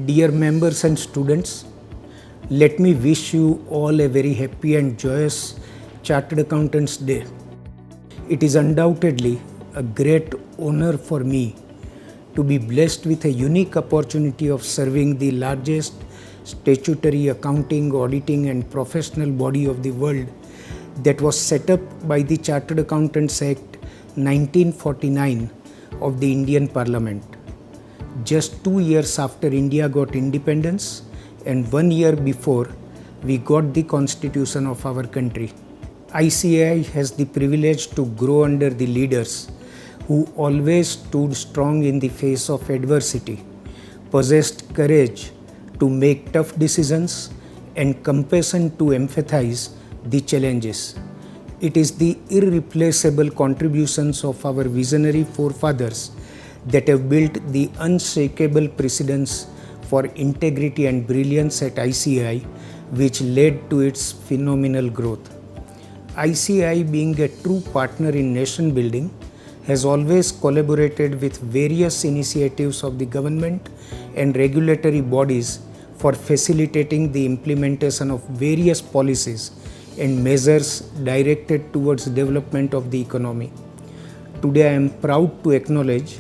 Dear members and students, let me wish you all a very happy and joyous Chartered Accountants Day. It is undoubtedly a great honor for me to be blessed with a unique opportunity of serving the largest statutory accounting, auditing and professional body of the world that was set up by the Chartered Accountants Act 1949 of the Indian Parliament. Just 2 years after India got independence and 1 year before we got the constitution of our country. ICAI has the privilege to grow under the leaders who always stood strong in the face of adversity, possessed courage to make tough decisions and compassion to empathize the challenges. It is the irreplaceable contributions of our visionary forefathers that have built the unshakable precedents for integrity and brilliance at ICAI, which led to its phenomenal growth. ICAI, being a true partner in nation building, has always collaborated with various initiatives of the government and regulatory bodies for facilitating the implementation of various policies and measures directed towards development of the economy. Today I am proud to acknowledge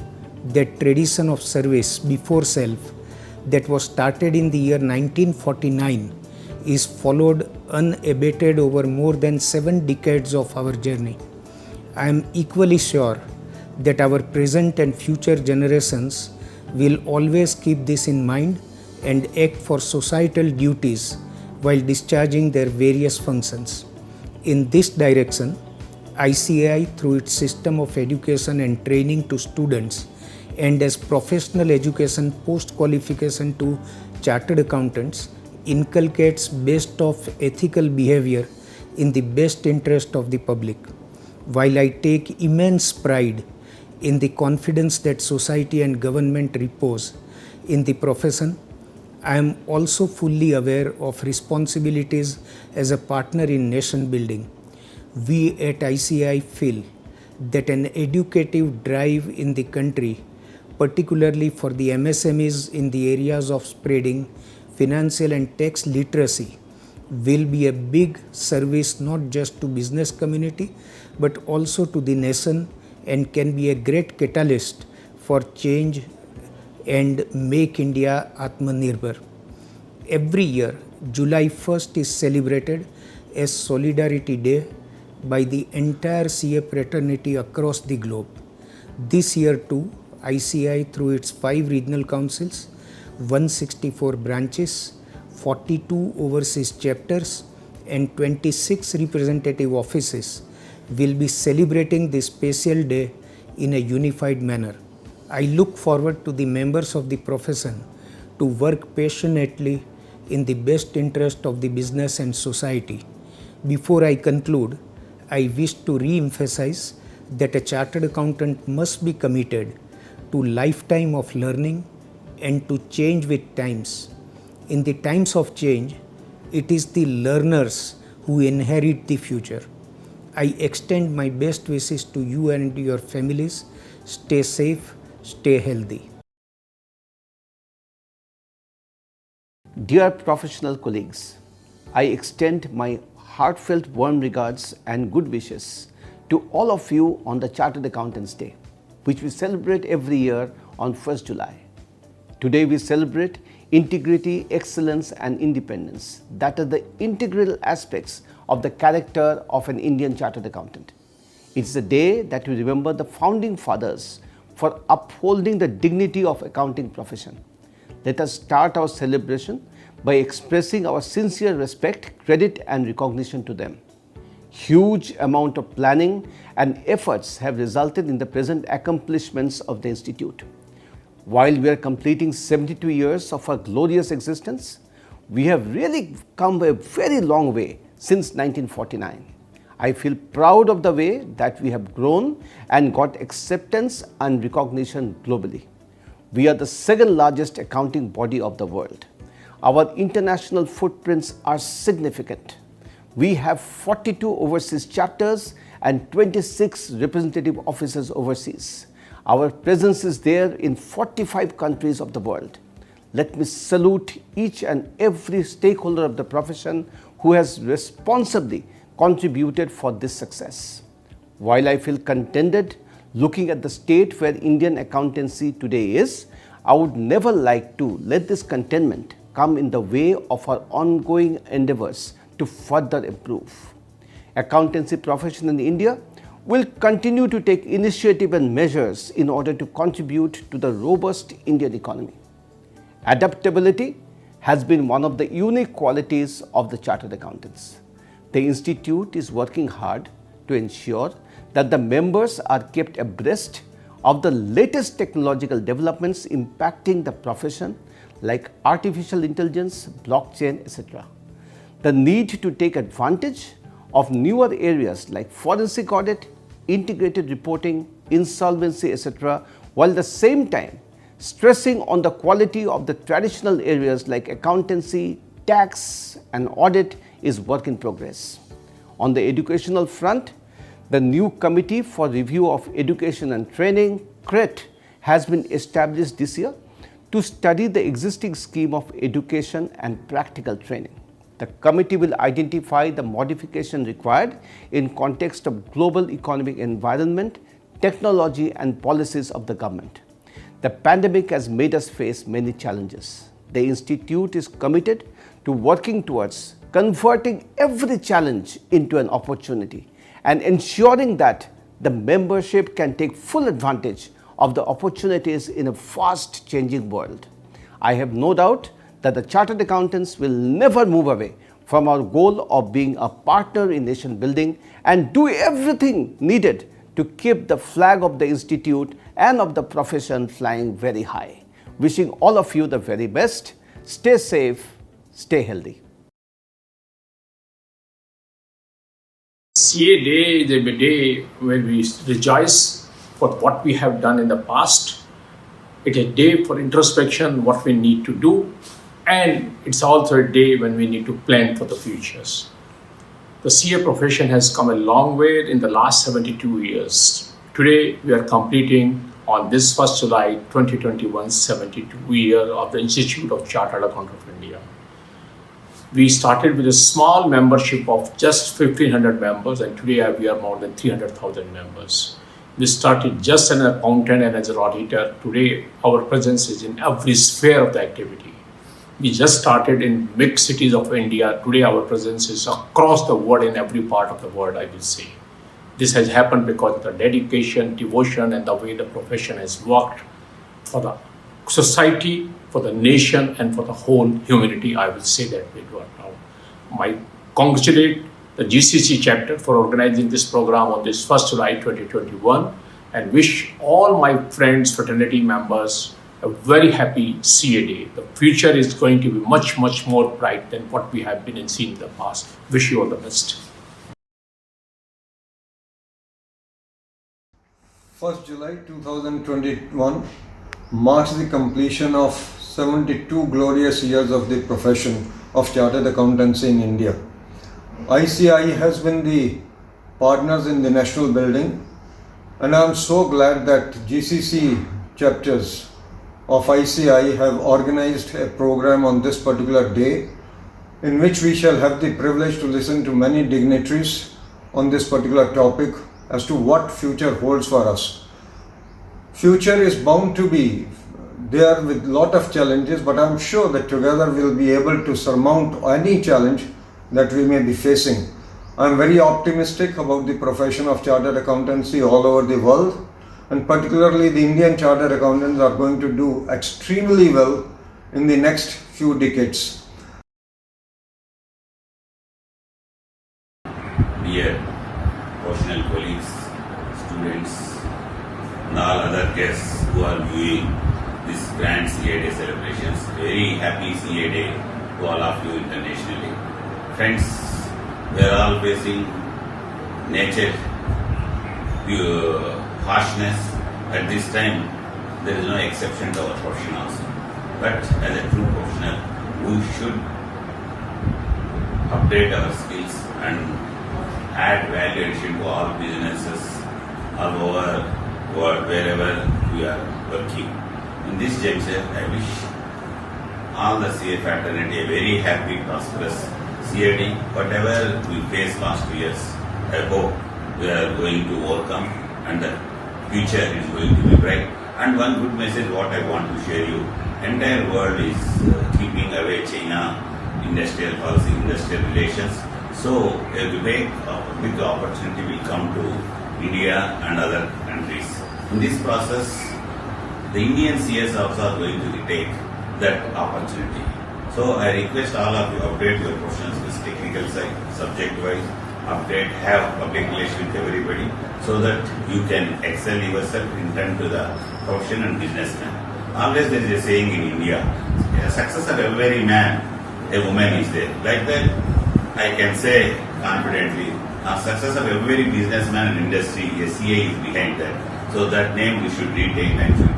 that tradition of service before self that was started in the year 1949 is followed unabated over more than 7 decades of our journey. I am equally sure that our present and future generations will always keep this in mind and act for societal duties while discharging their various functions. In this direction, ICAI, through its system of education and training to students and as professional education post-qualification to chartered accountants, inculcates best of ethical behavior in the best interest of the public. While I take immense pride in the confidence that society and government repose in the profession, I am also fully aware of responsibilities as a partner in nation building. We at ICAI feel that an educative drive in the country, particularly for the MSMEs in the areas of spreading financial and tax literacy, will be a big service not just to business community but also to the nation and can be a great catalyst for change and make India Atmanirbhar. Every year, July 1st is celebrated as Solidarity Day by the entire CA fraternity across the globe. This year too, ICAI through its 5 regional councils, 164 branches, 42 overseas chapters and 26 representative offices will be celebrating this special day in a unified manner. I look forward to the members of the profession to work passionately in the best interest of the business and society. Before I conclude, I wish to re-emphasize that a chartered accountant must be committed to lifetime of learning and to change with times. In the times of change, it is the learners who inherit the future. I extend my best wishes to you and your families. Stay safe, stay healthy. Dear professional colleagues, I extend my heartfelt warm regards and good wishes to all of you on the Chartered Accountants Day, which we celebrate every year on 1st July. Today we celebrate integrity, excellence and independence that are the integral aspects of the character of an Indian Chartered Accountant. It's a day that we remember the founding fathers for upholding the dignity of accounting profession. Let us start our celebration by expressing our sincere respect, credit and recognition to them. Huge amount of planning and efforts have resulted in the present accomplishments of the Institute. While we are completing 72 years of our glorious existence, we have really come a very long way since 1949. I feel proud of the way that we have grown and got acceptance and recognition globally. We are the second largest accounting body of the world. Our international footprints are significant. We have 42 overseas chapters and 26 representative offices overseas. Our presence is there in 45 countries of the world. Let me salute each and every stakeholder of the profession who has responsibly contributed for this success. While I feel contented looking at the state where Indian accountancy today is, I would never like to let this contentment come in the way of our ongoing endeavors to further improve. Accountancy profession in India will continue to take initiative and measures in order to contribute to the robust Indian economy. Adaptability has been one of the unique qualities of the Chartered Accountants. The Institute is working hard to ensure that the members are kept abreast of the latest technological developments impacting the profession like artificial intelligence, blockchain, etc. The need to take advantage of newer areas like forensic audit, integrated reporting, insolvency, etc., while at the same time stressing on the quality of the traditional areas like accountancy, tax, and audit is work in progress. On the educational front, the new Committee for Review of Education and Training, CRET, has been established this year to study the existing scheme of education and practical training. The committee will identify the modification required in context of global economic environment, technology and policies of the government. The pandemic has made us face many challenges. The Institute is committed to working towards converting every challenge into an opportunity and ensuring that the membership can take full advantage of the opportunities in a fast changing world. I have no doubt that the Chartered Accountants will never move away from our goal of being a partner in nation building and do everything needed to keep the flag of the Institute and of the profession flying very high. Wishing all of you the very best. Stay safe, stay healthy. CA Day is a day when we rejoice for what we have done in the past. It is a day for introspection, what we need to do, and it's also a day when we need to plan for the futures. The CA profession has come a long way in the last 72 years. Today, we are completing on this 1st July 2021, 72 year of the Institute of Chartered Accountants of India. We started with a small membership of just 1,500 members, and today we are more than 300,000 members. We started just as an accountant and as an auditor. Today, our presence is in every sphere of the activity. We just started in big cities of India. Today, our presence is across the world, in every part of the world, I will say. This has happened because of the dedication, devotion, and the way the profession has worked for the society, for the nation, and for the whole humanity. I will say that we do it now. I congratulate the GCC chapter for organizing this program on this 1st July 2021 and wish all my friends, fraternity members, a very happy CA Day. The future is going to be much, much more bright than what we have been and seen in the past. Wish you all the best. 1st July 2021 marks the completion of 72 glorious years of the profession of Chartered Accountancy in India. ICI has been the partners in the national building, and I am so glad that GCC chapters of ICI have organized a program on this particular day in which we shall have the privilege to listen to many dignitaries on this particular topic as to what future holds for us. Future is bound to be there with lot of challenges, but I'm sure that together we'll be able to surmount any challenge that we may be facing. I'm very optimistic about the profession of Chartered Accountancy all over the world, and particularly the Indian Chartered Accountants are going to do extremely well in the next few decades. Dear professional colleagues, students, and all other guests who are viewing this grand CA Day celebrations, very happy CA Day to all of you internationally. Friends, we are all facing nature, harshness. At this time, there is no exception to our profession also. But as a true professional, we should update our skills and add value addition to all businesses all over world, wherever we are working. In this juncture, I wish all the CA fraternity a very happy, prosperous CAD. Whatever we faced last 2 years, I hope we are going to overcome and the future is going to be bright. And one good message what I want to share you, entire world is keeping away China, industrial policy, industrial relations. So a big opportunity will come to India and other countries. In this process, the Indian CS also are going to take that opportunity. So I request all of you update your questions with technical side, subject-wise, update, have public relation with everybody so that you can excel yourself in turn to the profession and businessman. Always there is a saying in India, a success of every man, a woman is there. Like that, I can say confidently, a success of every businessman and industry, a CA is behind that. So that name we should retain and should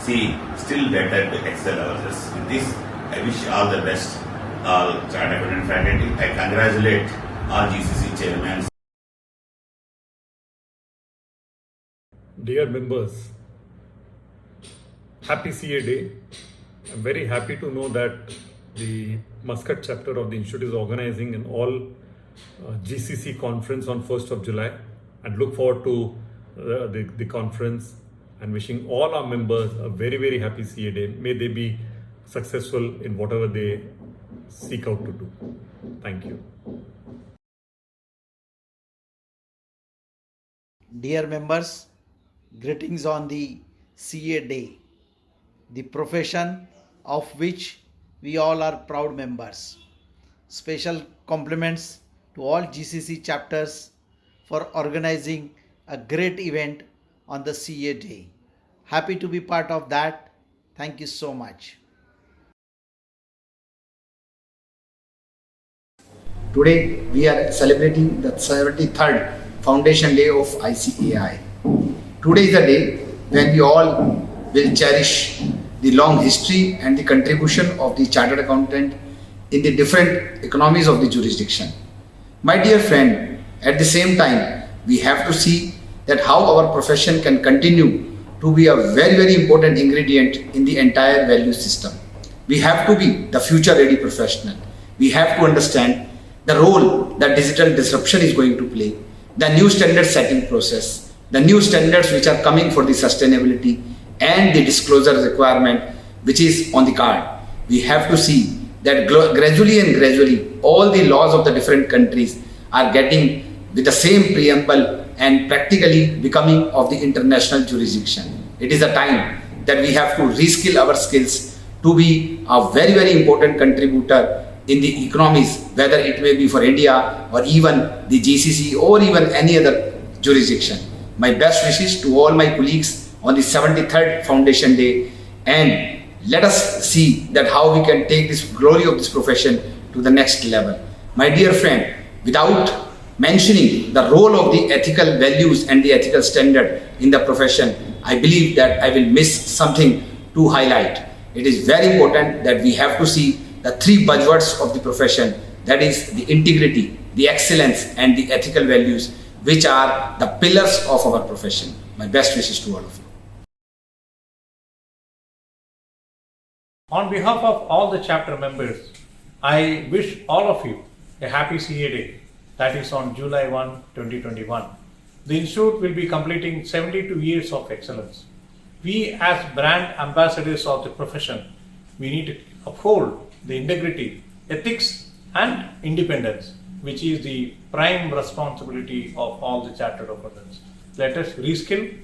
see still better to excel ourselves. With this, I wish all the best, all Chartered Accountant fraternity. I congratulate all GCC chairmen. Dear members, happy CA Day. I'm very happy to know that the Muscat chapter of the Institute is organizing an all GCC conference on 1st of July, and look forward to the conference and wishing all our members a very, very happy CA Day. May they be successful in whatever they seek out to do. Thank you. Dear members, greetings on the CA Day, the profession of which we all are proud members. Special compliments to all GCC chapters for organizing a great event on the CA Day. Happy to be part of that. Thank you so much. Today we are celebrating the 73rd Foundation Day of ICAI. Today is the day when we all will cherish the long history and the contribution of the Chartered Accountant in the different economies of the jurisdiction. My dear friend, at the same time, we have to see that how our profession can continue to be a very, very important ingredient in the entire value system. We have to be the future ready professional. We have to understand the role that digital disruption is going to play, the new standard setting process, the new standards which are coming for the sustainability and the disclosure requirement which is on the card. We have to see that gradually all the laws of the different countries are getting with the same preamble and practically becoming of the international jurisdiction. It is a time that we have to reskill our skills to be a very, very important contributor in the economies, whether it may be for India or even the GCC or even any other jurisdiction. My best wishes to all my colleagues on the 73rd Foundation Day, and let us see that how we can take this glory of this profession to the next level. My dear friend, without mentioning the role of the ethical values and the ethical standard in the profession, I believe that I will miss something to highlight. It is very important that we have to see the three buzzwords of the profession, that is the integrity, the excellence and the ethical values, which are the pillars of our profession. My best wishes to all of you. On behalf of all the chapter members, I wish all of you a happy CA Day, that is on July 1, 2021. The Institute will be completing 72 years of excellence. We as brand ambassadors of the profession, we need to uphold the integrity, ethics and independence, which is the prime responsibility of all the chartered accountants. Let us reskill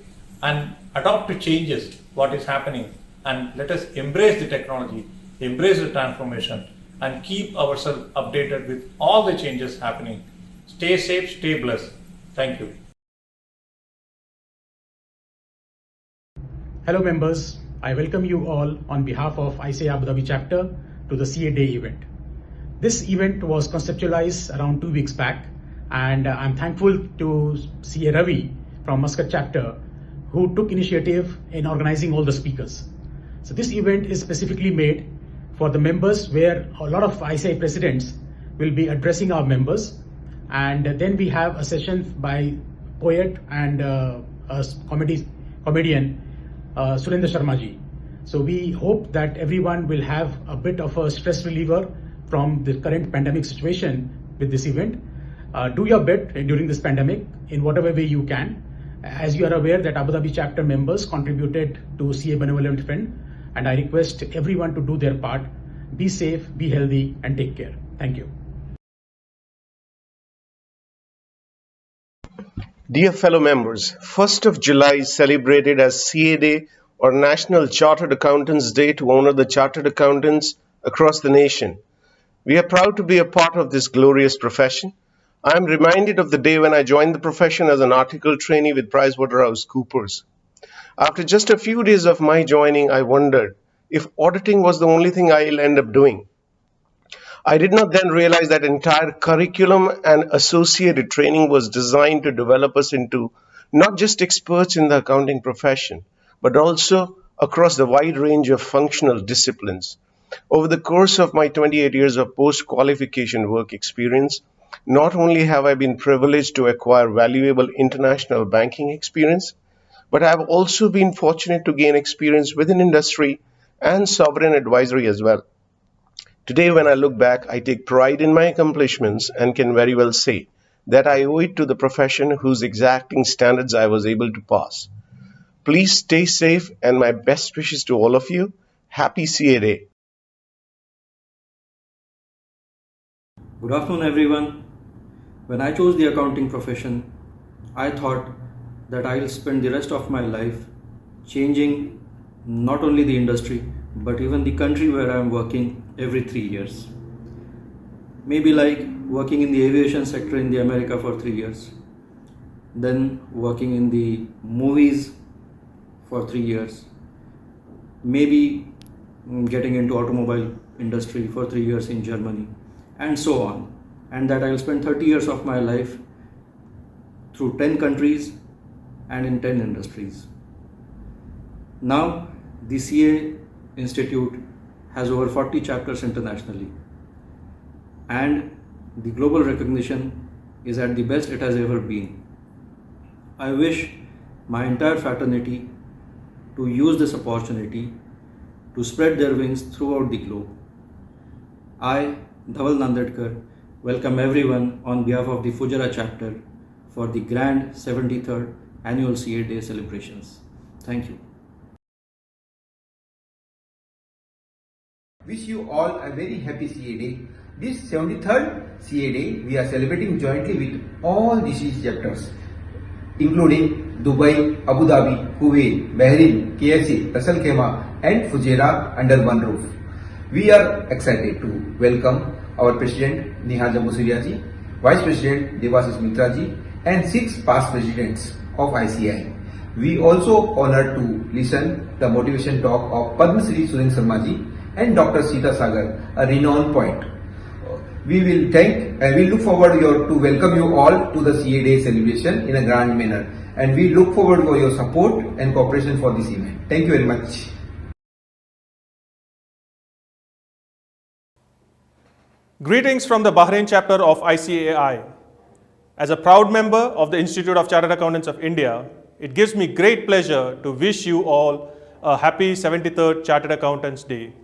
and adopt to changes what is happening, and let us embrace the technology, embrace the transformation and keep ourselves updated with all the changes happening. Stay safe, stay blessed. Thank you. Hello members, I welcome you all on behalf of ICAI Abu Dhabi chapter to the CA Day event. This event was conceptualized around 2 weeks back, and I'm thankful to CA Ravi from Muscat chapter who took initiative in organizing all the speakers. So this event is specifically made for the members, where a lot of ICAI presidents will be addressing our members, and then we have a session by poet and a comedian Surendra Sharma ji. So we hope that everyone will have a bit of a stress reliever from the current pandemic situation with this event. Do your bit during this pandemic in whatever way you can. As you are aware that Abu Dhabi chapter members contributed to CA Benevolent Fund, and I request everyone to do their part. Be safe, be healthy, and take care. Thank you. Dear fellow members, 1st of July is celebrated as CA Day or National Chartered Accountants Day to honor the chartered accountants across the nation. We are proud to be a part of this glorious profession. I am reminded of the day when I joined the profession as an article trainee with PricewaterhouseCoopers. After just a few days of my joining, I wondered if auditing was the only thing I'll end up doing. I did not then realize that entire curriculum and associated training was designed to develop us into not just experts in the accounting profession, but also across the wide range of functional disciplines. Over the course of my 28 years of post-qualification work experience, not only have I been privileged to acquire valuable international banking experience, but I have also been fortunate to gain experience within industry and sovereign advisory as well. Today, when I look back, I take pride in my accomplishments and can very well say that I owe it to the profession whose exacting standards I was able to pass. Please stay safe and my best wishes to all of you. Happy CA Day. Good afternoon, everyone. When I chose the accounting profession, I thought that I will spend the rest of my life changing not only the industry but even the country where I am working every 3 years. Maybe like working in the aviation sector in the America for 3 years, then working in the movies for 3 years, maybe getting into automobile industry for 3 years in Germany, and so on. And that I will spend 30 years of my life through 10 countries and in 10 industries. Now, the CA Institute has over 40 chapters internationally, and the global recognition is at the best it has ever been. I wish my entire fraternity to use this opportunity to spread their wings throughout the globe. I, Dhaval Nandedkar, welcome everyone on behalf of the Fujairah chapter for the grand 73rd annual CA Day celebrations. Thank you. Wish you all a very happy CA Day. This 73rd CA Day we are celebrating jointly with all GCC chapters, including Dubai, Abu Dhabi, Kuwait, Bahrain, KFC, Ras Al Khaimah and Fujairah under one roof. We are excited to welcome our President Nihal Jambusiria ji, Vice President Devashish Mitra ji and 6 past presidents of ICAI. We also honored to listen the motivation talk of Padma Shri Surendra Sharma ji and Dr. Sita Sagar, a renowned poet. We will thank and we look forward to welcome you all to the CA Day celebration in a grand manner, and we look forward for your support and cooperation for this event. Thank you very much. Greetings from the Bahrain chapter of ICAI. As a proud member of the Institute of Chartered Accountants of India, it gives me great pleasure to wish you all a happy 73rd Chartered Accountants Day.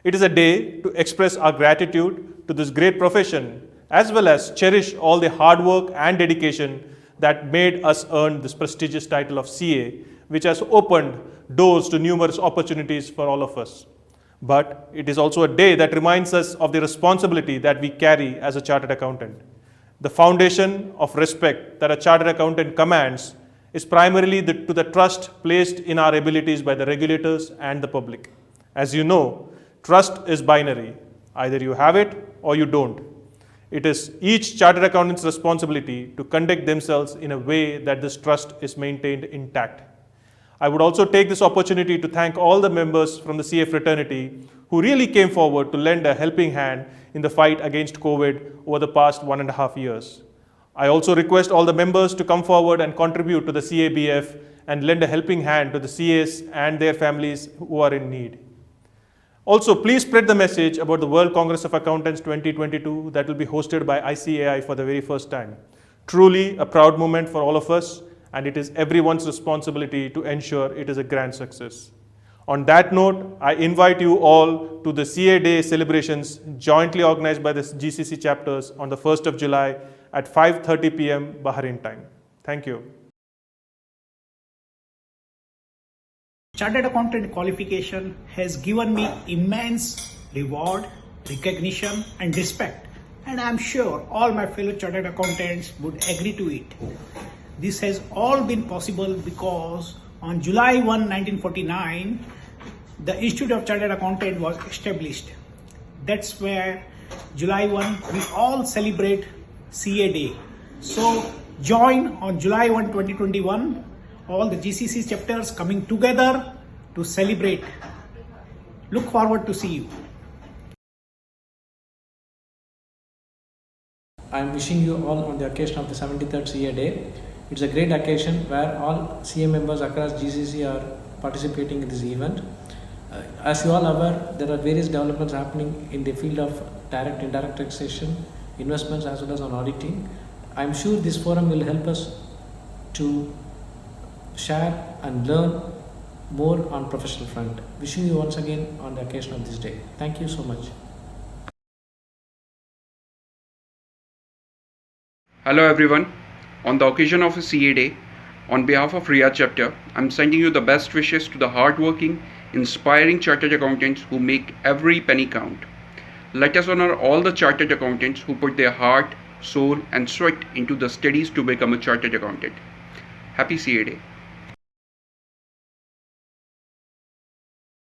It is a day to express our gratitude to this great profession, as well as cherish all the hard work and dedication that made us earn this prestigious title of CA, which has opened doors to numerous opportunities for all of us. But it is also a day that reminds us of the responsibility that we carry as a chartered accountant. The foundation of respect that a chartered accountant commands is primarily to the trust placed in our abilities by the regulators and the public. As you know, trust is binary. Either you have it or you don't. It is each chartered accountant's responsibility to conduct themselves in a way that this trust is maintained intact. I would also take this opportunity to thank all the members from the CA fraternity who really came forward to lend a helping hand in the fight against COVID over the past 1.5 years. I also request all the members to come forward and contribute to the CABF and lend a helping hand to the CAs and their families who are in need. Also, please spread the message about the World Congress of Accountants 2022 that will be hosted by ICAI for the very first time. Truly a proud moment for all of us, and it is everyone's responsibility to ensure it is a grand success. On that note, I invite you all to the CA Day celebrations jointly organized by the GCC chapters on the 1st of July at 5:30 p.m. Bahrain time. Thank you. Chartered Accountant qualification has given me immense reward, recognition and respect, and I am sure all my fellow Chartered Accountants would agree to it. This has all been possible because on July 1, 1949, the Institute of Chartered Accountant was established. That's where July 1, we all celebrate CA Day. So join on July 1, 2021, all the GCC chapters coming together to celebrate. Look forward to see you. I am wishing you all on the occasion of the 73rd CA Day. It's a great occasion where all CA members across GCC are participating in this event. As you all are aware, there are various developments happening in the field of direct and indirect taxation, investments as well as on auditing. I am sure this forum will help us to share and learn more on professional front. Wishing you once again on the occasion of this day. Thank you so much. Hello everyone. On the occasion of a CA Day, on behalf of Riyadh chapter, I'm sending you the best wishes to the hardworking, inspiring chartered accountants who make every penny count. Let us honor all the chartered accountants who put their heart, soul and sweat into the studies to become a chartered accountant. Happy CA Day.